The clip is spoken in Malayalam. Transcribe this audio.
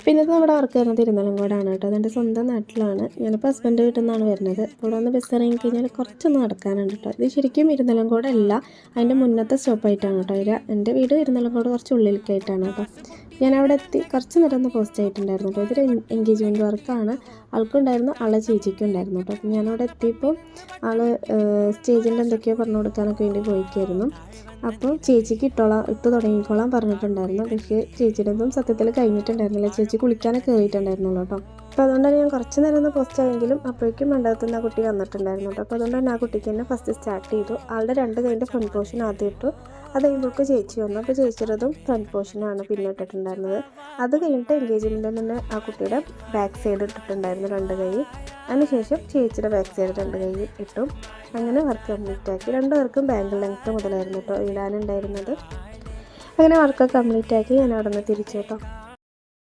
പിന്നെ ഇത് നമ്മുടെ വർക്ക് വരുന്നത് ഇരുന്നലങ്കോടാണ് കേട്ടോ. അതെൻ്റെ സ്വന്തം നാട്ടിലാണ്. ഞാനിപ്പോൾ ഹസ്ബൻഡ് വീട്ടിൽ നിന്നാണ് വരുന്നത്. അപ്പോൾ ഇവിടെ വന്ന് ബസ് ഇറങ്ങി കഴിഞ്ഞാൽ കുറച്ചൊന്ന് നടക്കാനുണ്ട് കേട്ടോ. ഇത് ശരിക്കും ഇരുന്നലങ്കോടല്ല, അതിൻ്റെ മുന്നത്തെ സ്റ്റോപ്പായിട്ടാണ് കേട്ടോ. എൻ്റെ വീട് ഇരുന്നലങ്കോട് കുറച്ച് ഉള്ളിലേക്കായിട്ടാണ് കേട്ടോ. ഞാനവിടെ എത്തി കുറച്ച് നേരം ഒന്ന് പോസ്റ്റ് ആയിട്ടുണ്ടായിരുന്നു കേട്ടോ. ഇതൊരു എൻഗേജ്മെൻറ്റ് വർക്കാണ്. ആൾക്കുണ്ടായിരുന്നു, ആളെ ചേച്ചിക്കും ഉണ്ടായിരുന്നു കേട്ടോ. അപ്പോൾ ഞാനവിടെ എത്തിയപ്പോൾ ആൾ സ്റ്റേജിൻ്റെ എന്തൊക്കെയോ പറഞ്ഞു കൊടുക്കാനൊക്കെ വേണ്ടി പോയിക്കായിരുന്നു. അപ്പോൾ ചേച്ചിക്ക് ഇട്ട് തുടങ്ങിക്കോളാൻ പറഞ്ഞിട്ടുണ്ടായിരുന്നു. പക്ഷേ ചേച്ചിയുടെതും സത്യത്തിൽ കഴിഞ്ഞിട്ടുണ്ടായിരുന്നില്ല. ചേച്ചി കുളിക്കാനൊക്കെ കയറിയിട്ടുണ്ടായിരുന്നുള്ളൂ കേട്ടോ. അപ്പോൾ അതുകൊണ്ടാണ് ഞാൻ കുറച്ച് നേരം ഒന്ന് പോസ്റ്റ് ആയെങ്കിലും അപ്പോഴേക്കും മണ്ഡപത്തിൽ ആ കുട്ടി വന്നിട്ടുണ്ടായിരുന്നു കേട്ടോ. അപ്പോൾ അതുകൊണ്ട് തന്നെ ആ കുട്ടിക്ക് തന്നെ ഫസ്റ്റ് സ്റ്റാർട്ട് ചെയ്തു. ആളുടെ 2 കൈൻ്റെ ഫ്രണ്ട് പോർഷൻ ആദ്യം ഇട്ടു. അത് കഴിയുമ്പോഴേക്ക് ചേച്ചി വന്നു. അപ്പോൾ ചേച്ചിയുടേതും ഫ്രണ്ട് പോർഷനാണ് പിന്നെ ഇട്ടിട്ടുണ്ടായിരുന്നത്. അത് കഴിഞ്ഞിട്ട് എൻഗേജ്മെൻറ്റിൽ തന്നെ ആ കുട്ടിയുടെ ബാക്ക് സൈഡ് ഇട്ടിട്ടുണ്ടായിരുന്നു 2 കൈ. അതിനുശേഷം ചേച്ചിയുടെ ബാക്ക് സൈഡ് 2 കൈ ഇട്ടു. അങ്ങനെ വർക്ക് കംപ്ലീറ്റ് ആക്കി. 2 പേർക്കും ബാങ്കിൾ ലെങ്ത്ത് മുതലായിരുന്നു കേട്ടോ ഇടാനുണ്ടായിരുന്നത്. അങ്ങനെ വർക്ക് കംപ്ലീറ്റ് ആക്കി ഞാൻ അവിടെ നിന്ന് തിരിച്ചു കേട്ടോ.